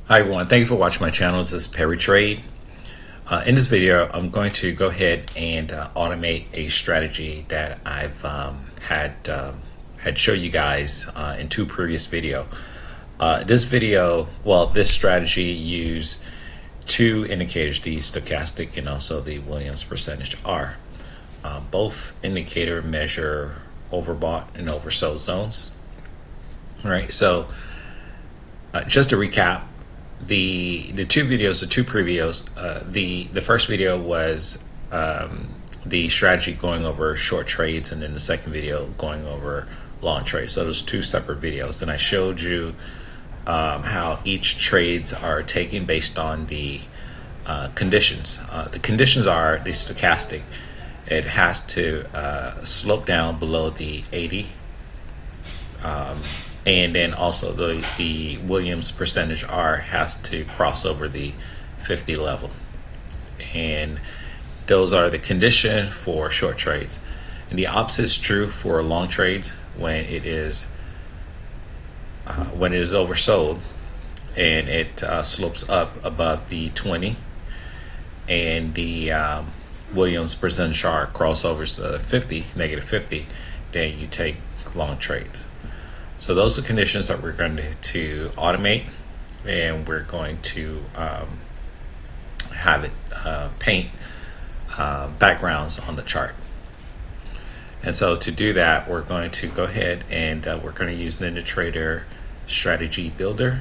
Hi everyone, thank you for watching my channel. This is Perry Trade. In this video, I'm going to go ahead and automate a strategy that I've had show you guys in two previous videos. This strategy used two indicators, the stochastic and also the Williams percentage R. Both indicator measure overbought and oversold zones. All right, so just to recap, the two videos, the two previews, the first video was the strategy going over short trades, and then the second video going over long trades. So those two separate videos. Then I showed you how each trades are taken based on the conditions. The conditions are the stochastic. It has to slope down below the 80. And then also the Williams percentage R has to cross over the 50 level. And those are the condition for short trades. And the opposite is true for long trades when it is oversold and it slopes up above the 20 and the Williams percentage R crossovers the 50, negative 50, then you take long trades. So those are conditions that we're going to automate, and we're going to have it paint backgrounds on the chart. And so to do that, we're going to go ahead and we're going to use NinjaTrader Strategy Builder.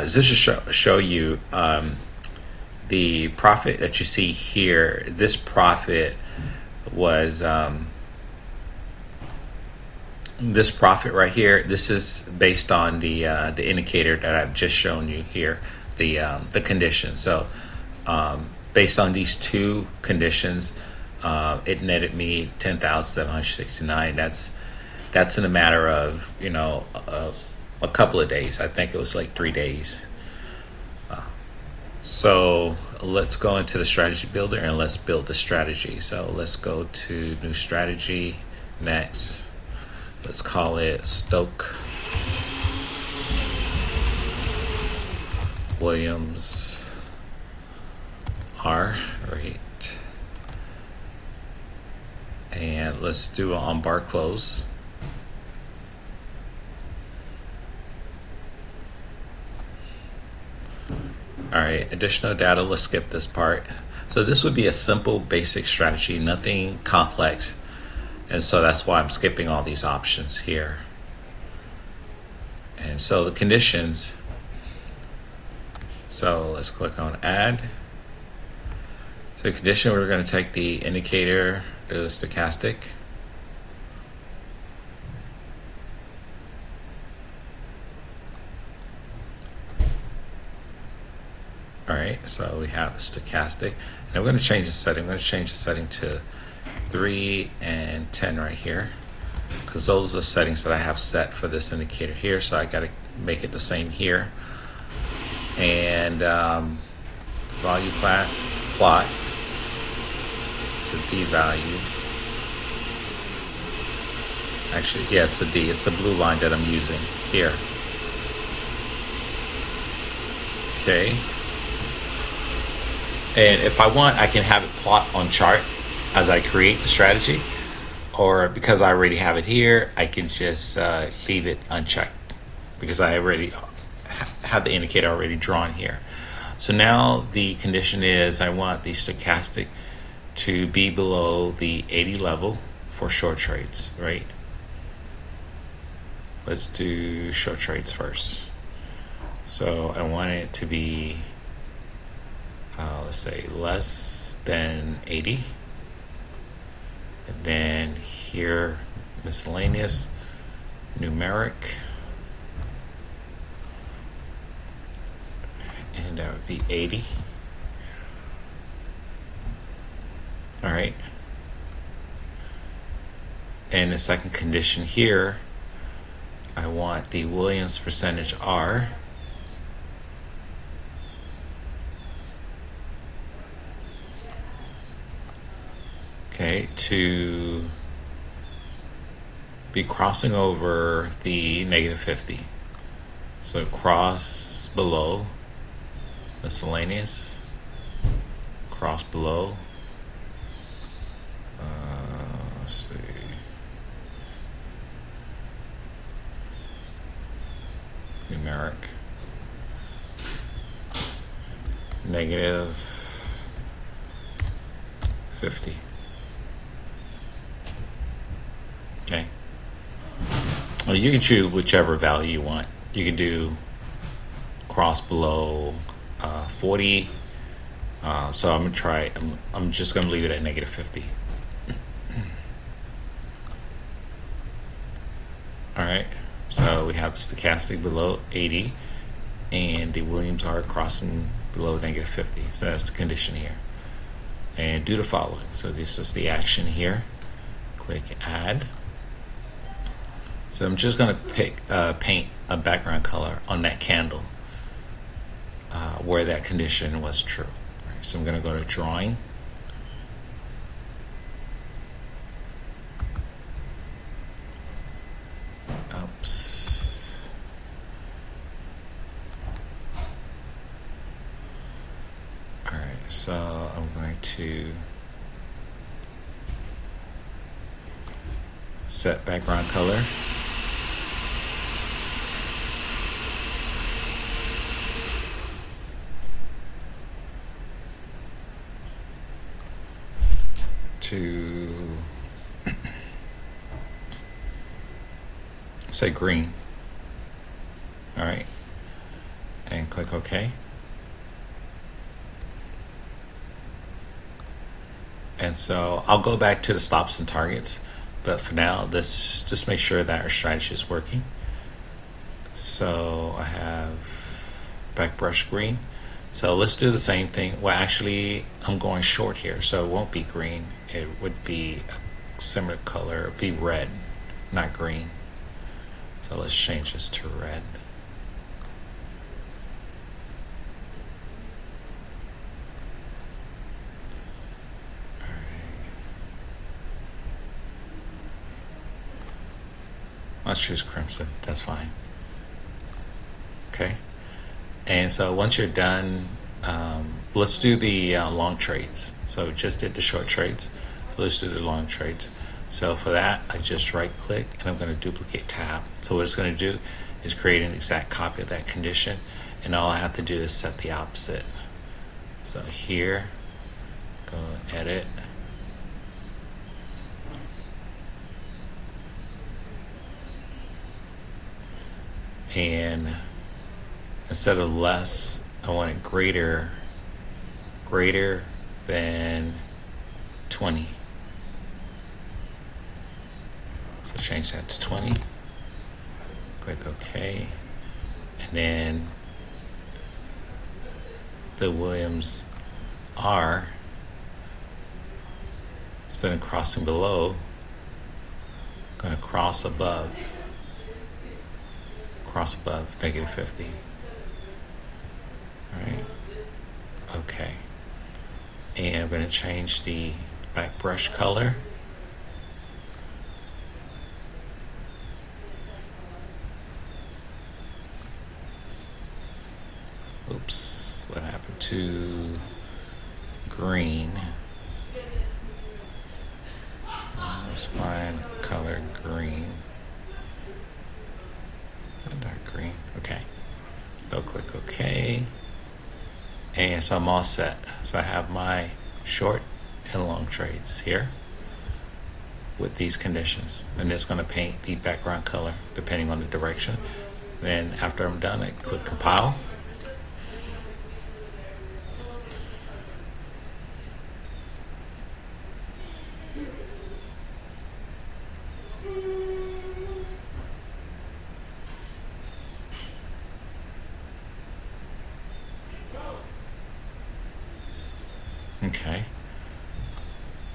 This should show you the profit that you see here. This profit was this profit right here. This is based on the indicator that I've just shown you here, the conditions. So based on these two conditions, it netted me 10,769. That's in a matter of a couple of days. I think it was like 3 days. So let's go into the strategy builder and let's build the strategy. So let's go to new strategy. Next, let's call it Stoke Williams R, right? And let's do it on bar close. All right, additional data, let's skip this part. So this would be a simple basic strategy, nothing complex. And so that's why I'm skipping all these options here. And so the conditions, so let's click on add. So the condition, we're going to take the indicator, the stochastic. All right, so we have the stochastic, and we're going to change the setting. I'm going to change the setting to 3 and 10 right here, because those are the settings that I have set for this indicator here. So I got to make it the same here. And value plot. It's a D value. Actually, yeah, it's a D. It's the blue line that I'm using here. Okay. And if I want, I can have it plot on chart as I create the strategy, or because I already have it here, I can just leave it unchecked because I already have the indicator already drawn here. So now the condition is I want the stochastic to be below the 80 level for short trades, right? Let's do short trades first. So I want it to be let's say less than 80, and then here miscellaneous, numeric, and that would be 80. All right, and the second condition here, I want the Williams percentage R Okay, to be crossing over the -50. So cross below miscellaneous, cross below. Let's see. Numeric. -50. Okay. Well, you can choose whichever value you want. You can do cross below 40. So I'm gonna try. I'm just gonna leave it at -50. All right. So we have stochastic below 80, and the Williams are crossing below -50. So that's the condition here. And do the following. So this is the action here. Click Add. So I'm just going to paint a background color on that candle where that condition was true. Right, so I'm going to go to Drawing. Oops. All right, so I'm going to set background color. To say green. All right, and click OK. And so I'll go back to the stops and targets, but for now, let's just make sure that our strategy is working. So I have back brush green. So let's do the same thing. Well, actually, I'm going short here, so it won't be green. It would be a similar color. It would be red, not green. So let's change this to red. All right. Let's choose crimson. That's fine. Okay. And so once you're done, let's do the long trades. So we just did the short trades. So let's do the long trades. So for that, I just right click and I'm going to duplicate tab. So what it's going to do is create an exact copy of that condition. And all I have to do is set the opposite. So here, go edit. And instead of less, I want it greater than 20. So change that to 20. Click OK. And then the Williams R, instead of crossing below, going to cross above -50. All right. Okay. And I'm going to change the back brush color. Oops, what happened to green? Let's find color green. Dark green. Okay. So click OK. And so I'm all set. So I have my short and long trades here with these conditions. And it's going to paint the background color depending on the direction. Then after I'm done, I click Compile. Okay,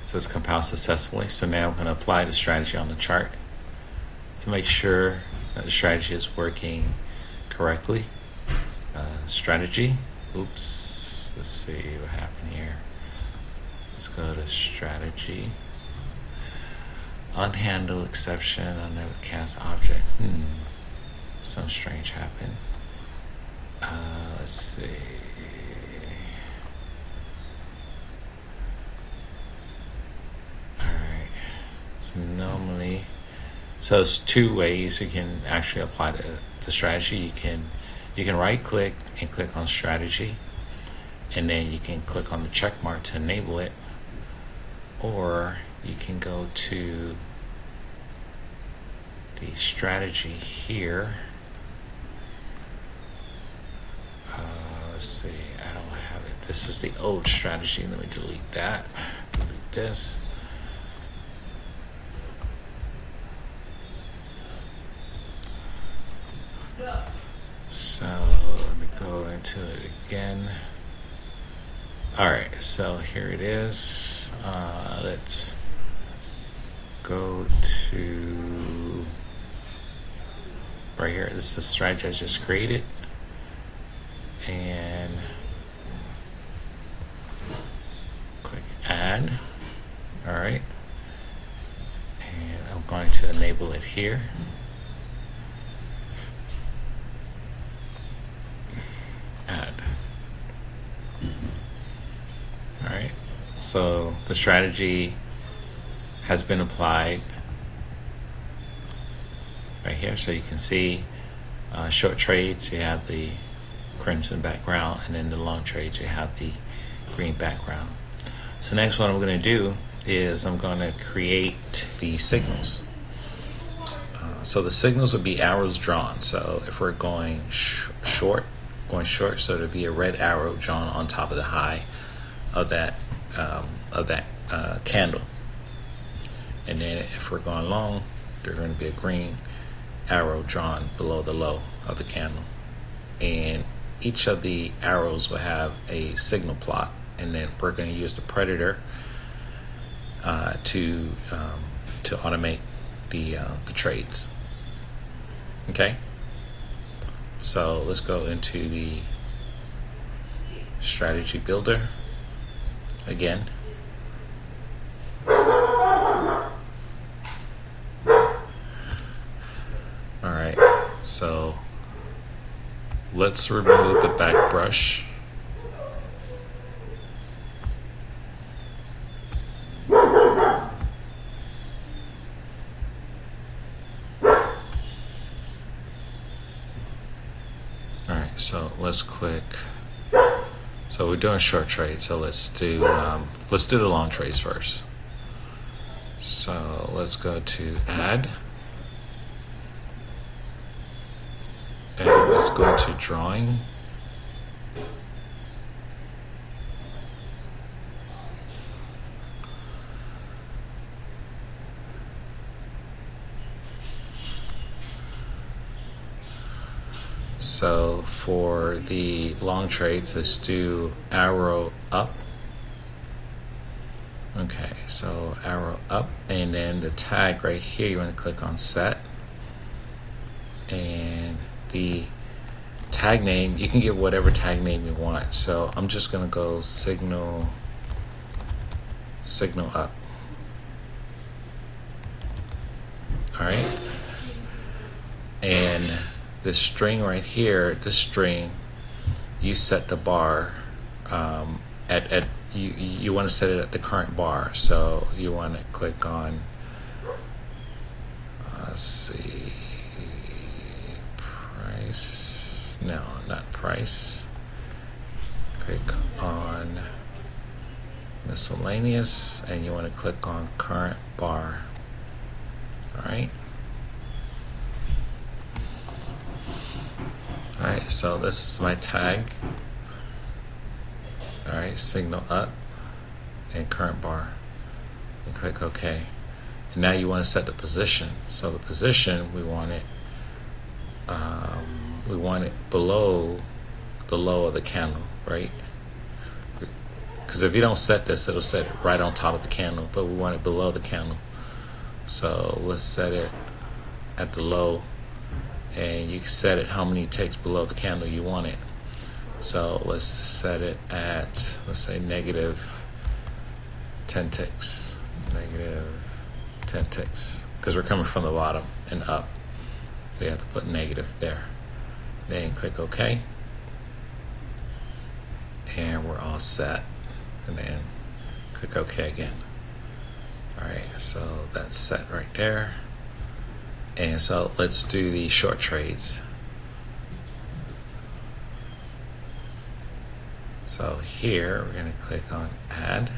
so it's compiled successfully. So now I'm going to apply the strategy on the chart to make sure that the strategy is working correctly. Strategy. Oops. Let's see what happened here. Let's go to strategy. Unhandled exception, unable to cast object. Something strange happened. Let's see. Alright. So normally, so it's two ways you can actually apply the strategy. You can right click and click on strategy, and then you can click on the check mark to enable it, or you can go to the strategy here. Let's see, I don't have it. This is the old strategy. Let me delete that. Delete this. So let me go into it again. Alright, so here it is. Let's go to right here. This is the strategy I just created. And click add. Alright. And I'm going to enable it here. Add. Alright. So the strategy has been applied right here. So you can see short trades, you have the crimson background, and then the long trades, you have the green background. So next, what I'm going to do is I'm going to create the signals. So the signals would be arrows drawn. So if we're going short, so there'll be a red arrow drawn on top of the high of that candle. And then if we're going long, there's going to be a green arrow drawn below the low of the candle. And each of the arrows will have a signal plot, and then we're going to use the predator to automate the trades. Okay, so let's go into the strategy builder again. All right, so let's remove the back brush. Alright, so let's click. So we're doing short trades, so let's do the long trades first. So let's go to add. And let's go to drawing. So for the long trades, let's do arrow up. Okay, so arrow up, and then the tag right here, you want to click on set. And the tag name, you can give whatever tag name you want. So I'm just going to go signal up. Alright. And this string right here, this string, you set the bar you want to set it at the current bar. So you want to click on, let's see, price, no, not price. Click on miscellaneous, and you want to click on current bar. Alright. Alright, so this is my tag. Alright, signal up and current bar. And click OK. And now you want to set the position. So the position, we want it below the low of the candle, right? Because if you don't set this, it'll set it right on top of the candle, but we want it below the candle. So let's set it at the low, and you can set it how many ticks below the candle you want it. So let's set it at, let's say, -10 ticks. -10 10 ticks because we're coming from the bottom and up. So you have to put negative there. Then click OK. And we're all set. And then click OK again. Alright, so that's set right there. And so let's do the short trades. So here we're going to click on Add.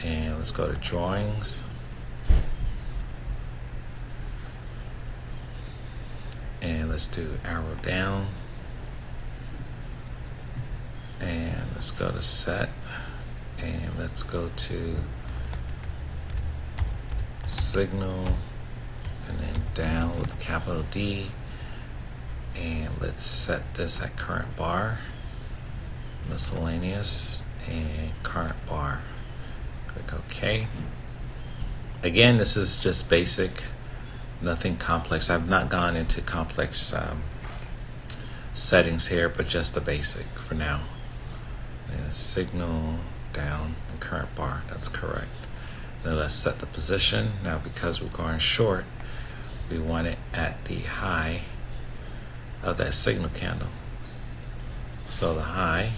And let's go to Drawings. And let's do arrow down. And let's go to Set. And let's go to Signal. And then down with a capital D. And let's set this at current bar, miscellaneous, and current bar. Click OK. Again, this is just basic, nothing complex. I've not gone into complex settings here, but just the basic for now. And signal down and current bar, that's correct. Then let's set the position. Now because we're going short, we want it at the high of that signal candle. So the high,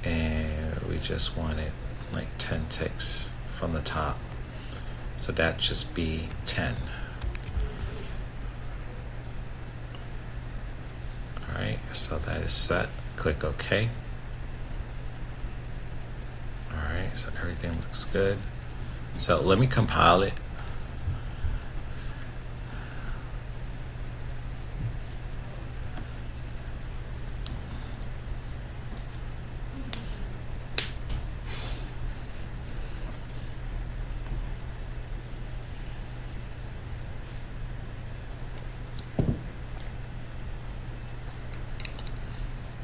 and we just want it like 10 ticks from the top. So that just be 10. Alright, so that is set. Click OK. Alright, so everything looks good. So let me compile it.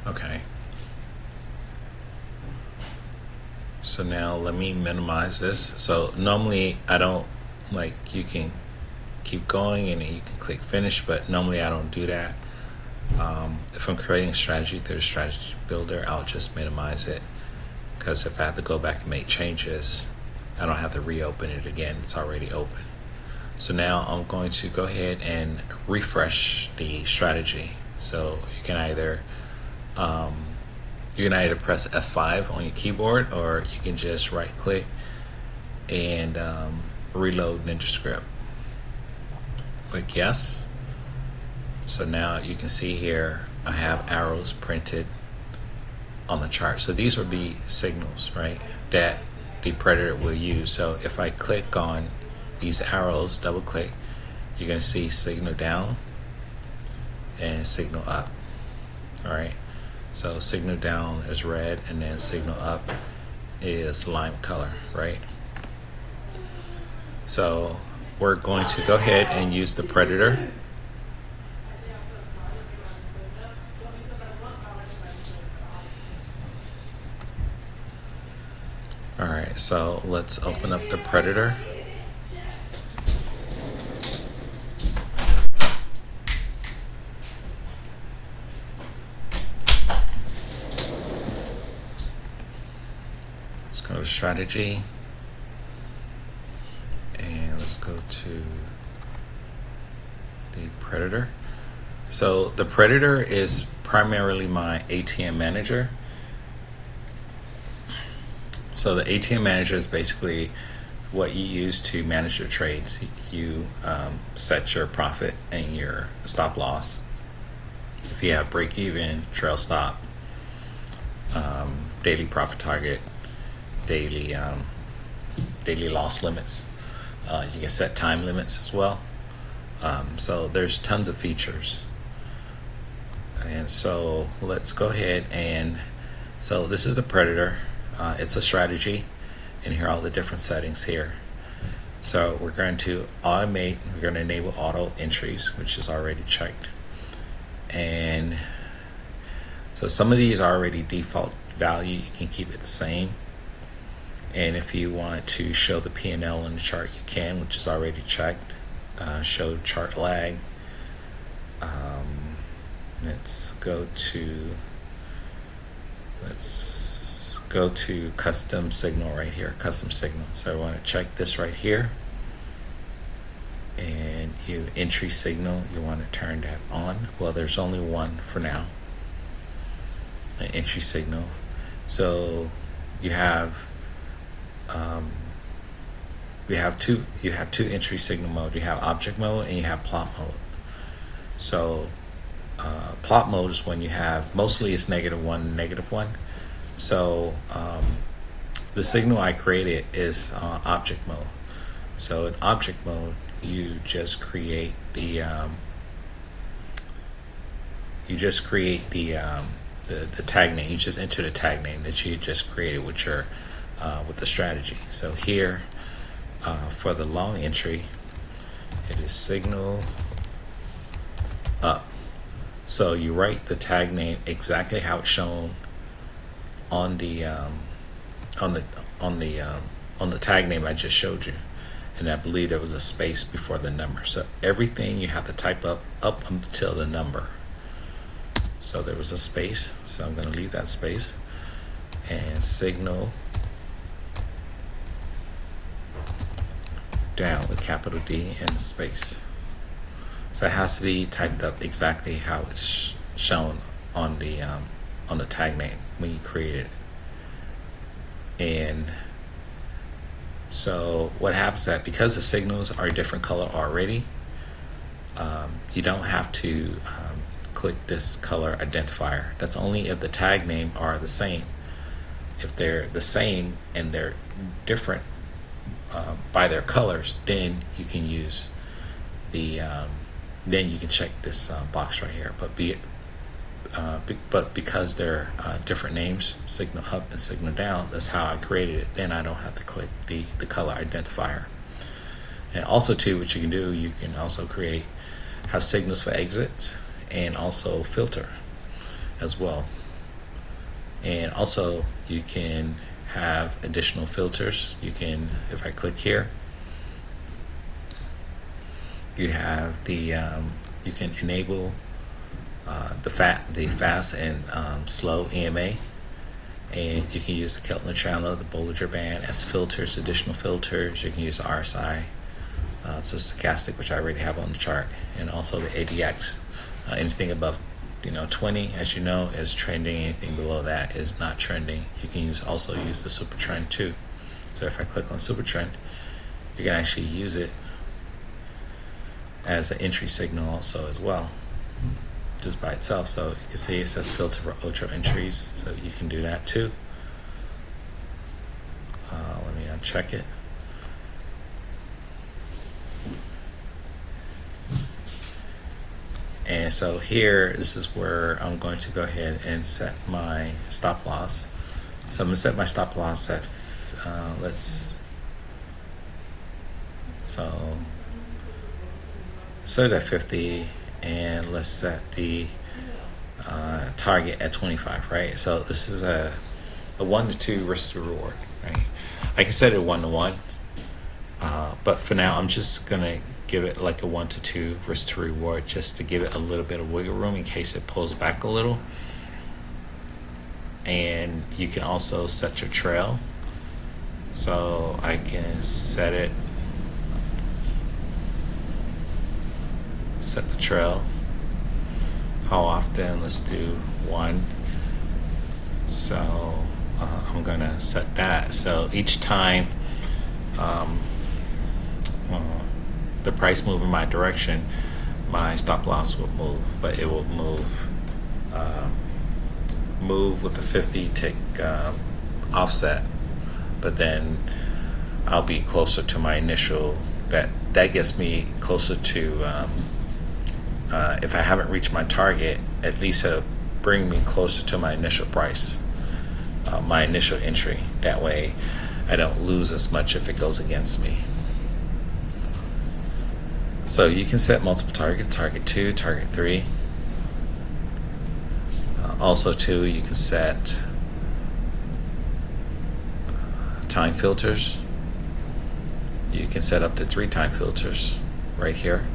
Okay. So now let me minimize this. So normally I don't, like, you can keep going and then you can click finish, but normally I don't do that. If I'm creating a strategy through the strategy builder, I'll just minimize it, because if I have to go back and make changes, I don't have to reopen it again. It's already open. So now I'm going to go ahead and refresh the strategy. So you can either press F5 on your keyboard, or you can just right click and reload NinjaScript. Click yes. So now you can see here I have arrows printed on the chart. So these would be signals, right, that the predator will use. So if I click on these arrows, double click, you're going to see signal down and signal up. All right. So signal down is red, and then signal up is lime color, right? So we're going to go ahead and use the predator. All right, so let's open up the predator. Go to strategy, and let's go to the predator. So the predator is primarily my ATM manager. So the ATM manager is basically what you use to manage your trades. You set your profit and your stop loss. If you have break even, trail stop, daily profit target, daily loss limits. You can set time limits as well. So there's tons of features. And so let's go ahead and, so this is the predator. It's a strategy, and here are all the different settings here. So we're going to automate, we're going to enable auto entries, which is already checked. And so some of these are already default value. You can keep it the same. And if you want to show the P&L on the chart, you can, which is already checked. Show chart lag. Let's go go to custom signal right here, custom signal. So I want to check this right here, and you entry signal, you want to turn that on. Well, there's only one for now, an entry signal. So you have two entry signal mode. You have object mode and you have plot mode. So plot mode is when you have, mostly it's -1, -1. So the signal I created is object mode. So in object mode, you just create the tag name. You just enter the tag name that you just created with your with the strategy. So here for the long entry, it is signal up. So you write the tag name exactly how it's shown on the tag name I just showed you, and I believe there was a space before the number. So everything you have to type up until the number. So there was a space, so I'm going to leave that space, and signal down with capital D and space. So it has to be typed up exactly how it's shown on the tag name when you create it. And so what happens is that because the signals are a different color already, you don't have to click this color identifier. That's only if the tag name are the same. If they're the same and they're different by their colors, then you can use the then you can check this box right here. But because they're different names, signal up and signal down, that's how I created it. Then I don't have to click the color identifier. And also too, what you can do, you can also have signals for exits and also filter as well. And also you can have additional filters. You can, if I click here, you have the you can enable the fast and slow EMA, and you can use the Keltner channel, the Bollinger Band as filters, additional filters. You can use the RSI, so stochastic, which I already have on the chart, and also the ADX. Anything above 20, as you know, is trending. Anything below that is not trending. You can also use the super trend too. So if I click on super trend, you can actually use it as an entry signal also as well, just by itself. So you can see it says filter for ultra entries, so you can do that too. Let me uncheck it. And so here, this is where I'm going to go ahead and set my stop loss. So I'm going to set my stop loss at set it at 50, and let's set the target at 25, right? So this is a 1 to 2 risk to reward, right? I can set it 1 to 1, but for now I'm just gonna give it like a 1 to 2 risk to reward, just to give it a little bit of wiggle room in case it pulls back a little. And you can also set your trail, so I can set the trail. How often? Let's do 1. So I'm gonna set that. So each time the price move in my direction, my stop loss will move, but it will move with the 50 tick offset. But then I'll be closer to my initial. That gets me closer to. If I haven't reached my target, at least it'll bring me closer to my initial price, my initial entry. That way I don't lose as much if it goes against me. So you can set multiple targets, target 2, target 3. Also too, you can set time filters. You can set up to 3 time filters right here.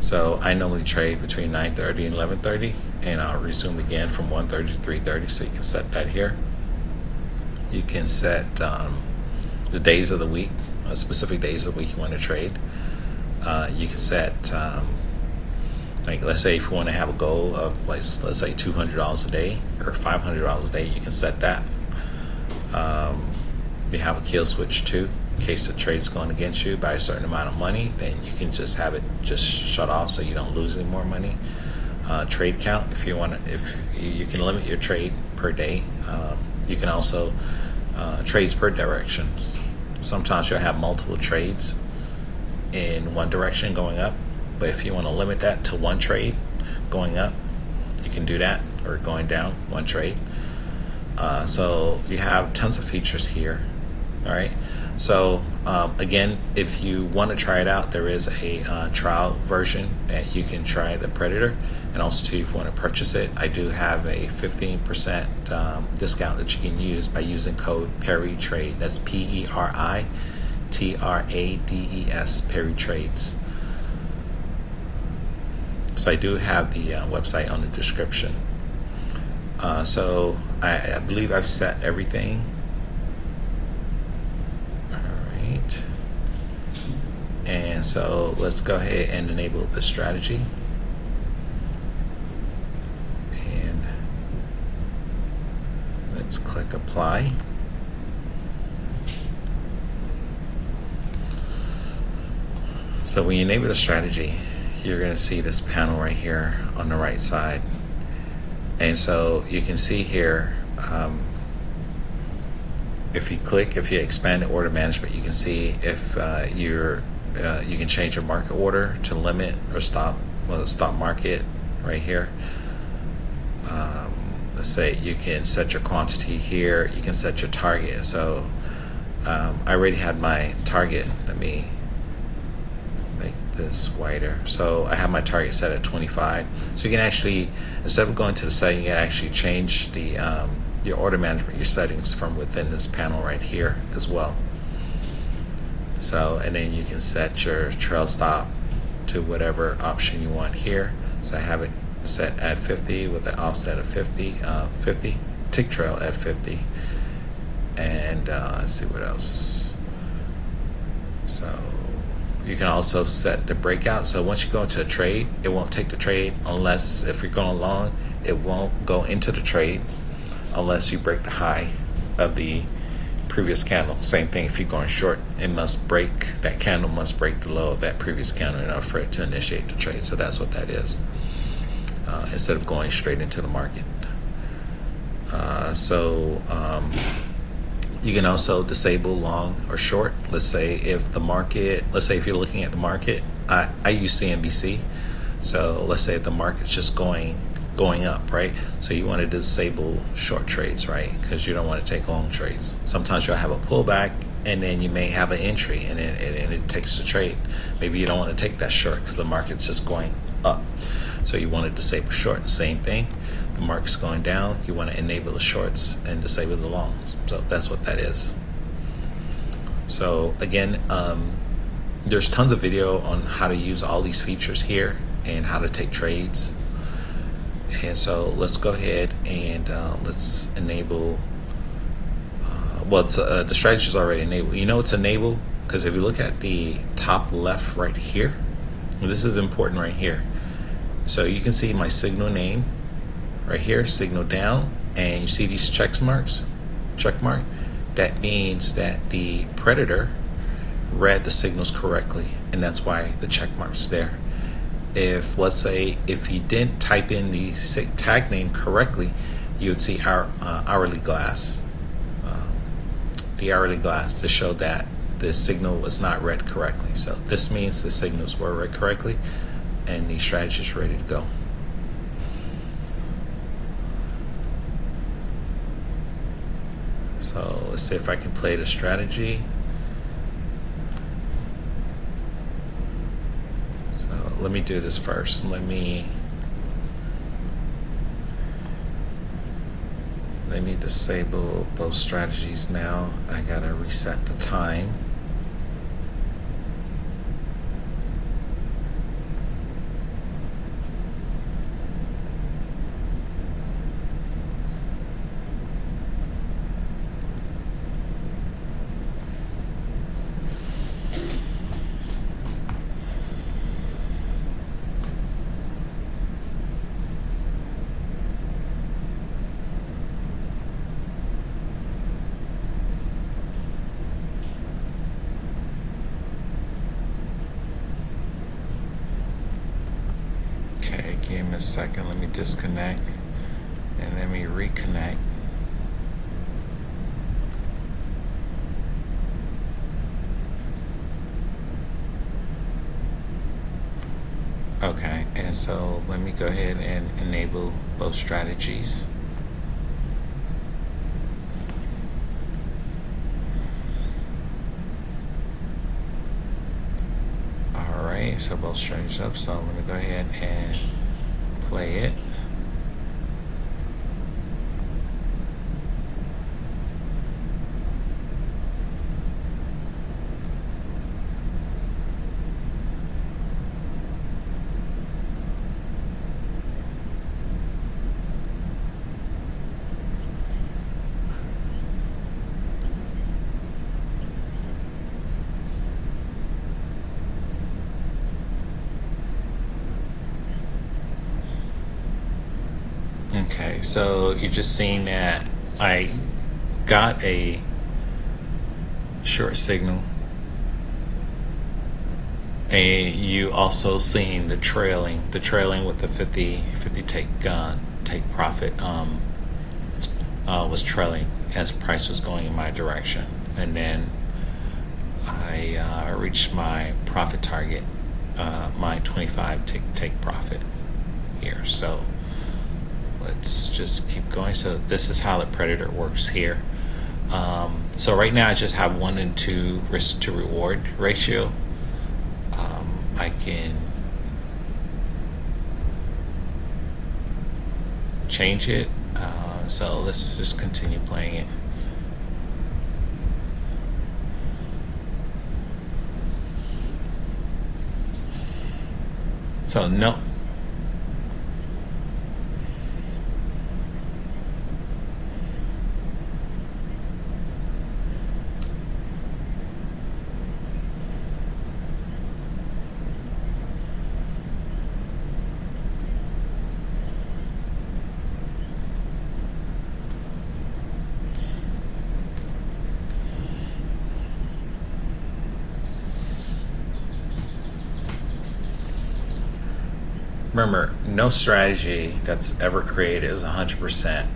So I normally trade between 9:30 and 11:30, and I'll resume again from 1:30 to 3:30, so you can set that here. You can set the days of the week, specific days of the week you want to trade. You can set, like, let's say if you want to have a goal of, like, let's say $200 a day or $500 a day, you can set that. You have a kill switch too, in case the trade's going against you by a certain amount of money. Then you can just have it just shut off so you don't lose any more money. Trade count, if you want to, if you can limit your trade per day. You can also trades per direction. Sometimes you'll have multiple trades in one direction going up, but if you want to limit that to one trade going up, you can do that, or going down, one trade. So you have tons of features here. All right, so again, if you want to try it out, there is a trial version that you can try, the Predator, and also too, if you want to purchase it, I do have a 15% discount that you can use by using code PERITRADE. That's PERITRADES, Perry Trades. So I do have the website on the description. So I believe I've set everything. All right. And so let's go ahead and enable the strategy. And let's click apply. So when you enable the strategy, you're going to see this panel right here on the right side. And so you can see here, if you expand the order management, you can see if you can change your market order to limit or stop market right here. Let's say you can set your quantity here, you can set your target. So I already had my target. Let me make this wider. So I have my target set at 25. So you can actually, instead of going to the setting, you can actually change the your order management, your settings from within this panel right here as well. So, and then you can set your trail stop to whatever option you want here. So I have it set at 50 with an offset of 50, tick trail at 50. And let's see what else. So you can also set the breakout. So once you go into a trade, it won't take the trade unless, if you're going long, it won't go into the trade unless you break the high of the previous candle. Same thing if you're going short, that candle must break the low of that previous candle in order for it to initiate the trade. So that's what that is, instead of going straight into the market. You can also disable long or short. Let's say if you're looking at the market, I use CNBC. So let's say if the market's just going up, right? So you want to disable short trades, right? Because you don't want to take long trades. Sometimes you'll have a pullback and then you may have an entry and it takes the trade. Maybe you don't want to take that short because the market's just going up. So you want to disable short. Same thing. The market's going down, you want to enable the shorts and disable the longs. So that's what that is. So again, there's tons of video on how to use all these features here and how to take trades. And so let's go ahead and let's enable. The strategy is already enabled. You know it's enabled because if you look at the top left right here, this is important right here. So you can see my signal name right here, signal down, and you see these check mark. That means that the Predator read the signals correctly, and that's why the check mark's there. If, let's say, if you didn't type in the tag name correctly, you would see our hourly glass, the hourly glass to show that the signal was not read correctly. So this means the signals were read correctly and the strategy is ready to go. So let's see if I can play the strategy. Let me do this first. Let me disable both strategies now. I gotta reset the time. Give me a second. Let me disconnect and let me reconnect. Okay, and so let me go ahead and enable both strategies. Alright, so both strategies up, so I'm going to go ahead and play it. Okay, so you're just seeing that I got a short signal, and you also seeing the trailing with the 50 take profit was trailing as price was going in my direction, and then I reached my profit target, my 25 take profit here. So let's just keep going. So this is how the predator works here. So right now I just have 1 and 2 risk to reward ratio. I can change it. So let's just continue playing it. So no. Remember, no strategy that's ever created is 100%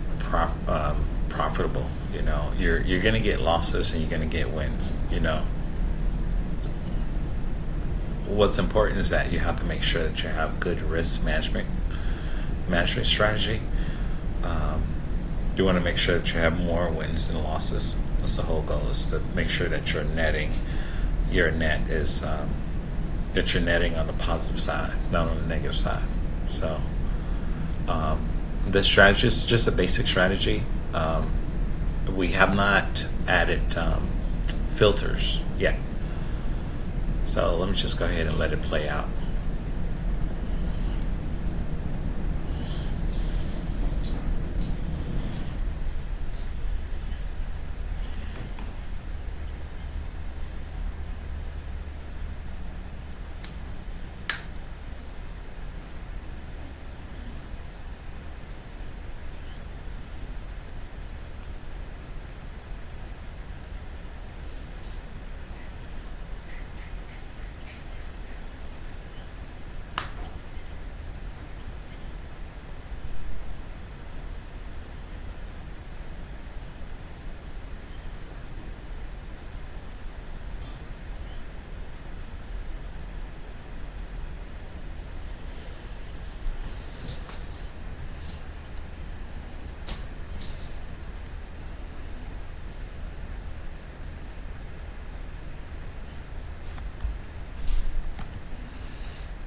profitable. You know, you're going to get losses and you're going to get wins. You know, what's important is that you have to make sure that you have good risk management strategy. You want to make sure that you have more wins than losses. That's the whole goal, is to make sure that your net is that you're netting on the positive side, not on the negative side. So this strategy is just a basic strategy. We have not added filters yet. So let me just go ahead and let it play out.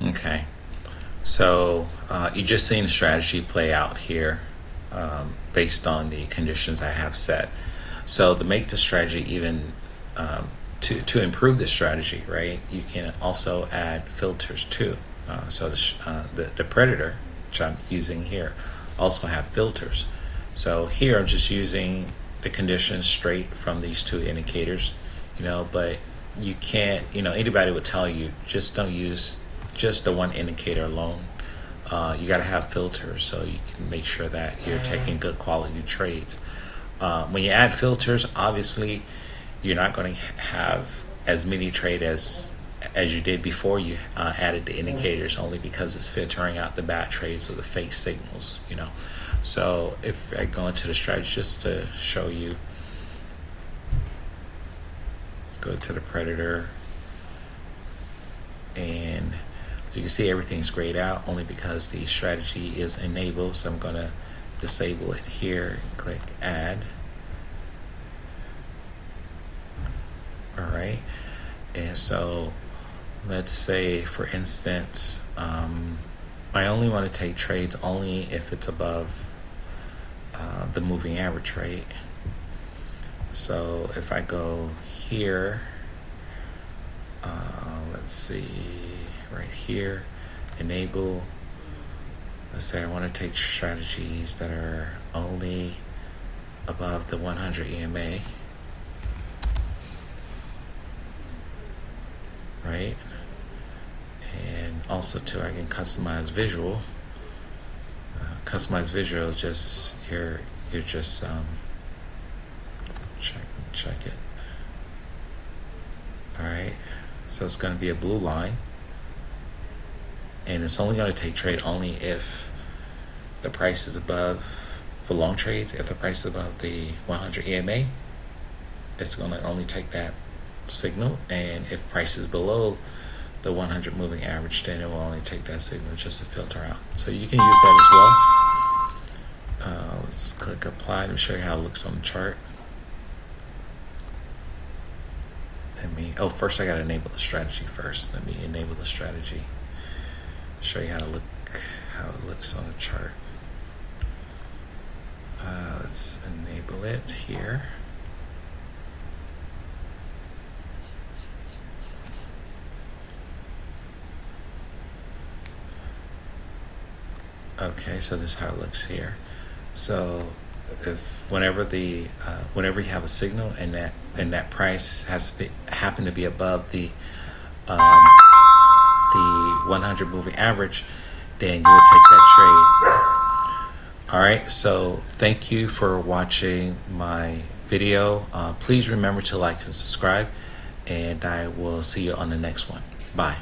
Okay, so you just seen the strategy play out here, based on the conditions I have set. So to make the strategy even, to improve the strategy, right, you can also add filters too. So the predator, which I'm using here, also have filters. So here I'm just using the conditions straight from these two indicators, but you can't, anybody would tell you just don't use just the one indicator alone. You got to have filters so you can make sure that you're taking good quality trades. When you add filters, obviously you're not going to have as many trade as as you did before you added the indicators, only because it's filtering out the bad trades or the fake signals, you know. So if I go into the strategy just to show you, let's go to the predator, and as you can see, everything's grayed out only because the strategy is enabled. So I'm going to disable it here and click add. All right, and so let's say, for instance, I only want to take trades only if it's above the moving average rate. So if I go here, let's see, right here, enable. Let's say I want to take strategies that are only above the 100 EMA. Right, and also too, I can customize visual. Customize visual, just you're just check it. All right, so it's going to be a blue line, and it's only going to take trade only if the price is above, for long trades, if the price is above the 100 EMA, it's going to only take that signal, and if price is below the 100 moving average, then it will only take that signal just to filter out. So you can use that as well. Let's click apply to show you how it looks on the chart. First I got to enable the strategy first. Let me enable the strategy, show you how it looks on the chart. Let's enable it here. Okay, so this is how it looks here. So whenever you have a signal and that price has to happen to be above the 100 moving average, then you would take that trade. All right, so thank you for watching my video. Please remember to like and subscribe, and I will see you on the next one. Bye.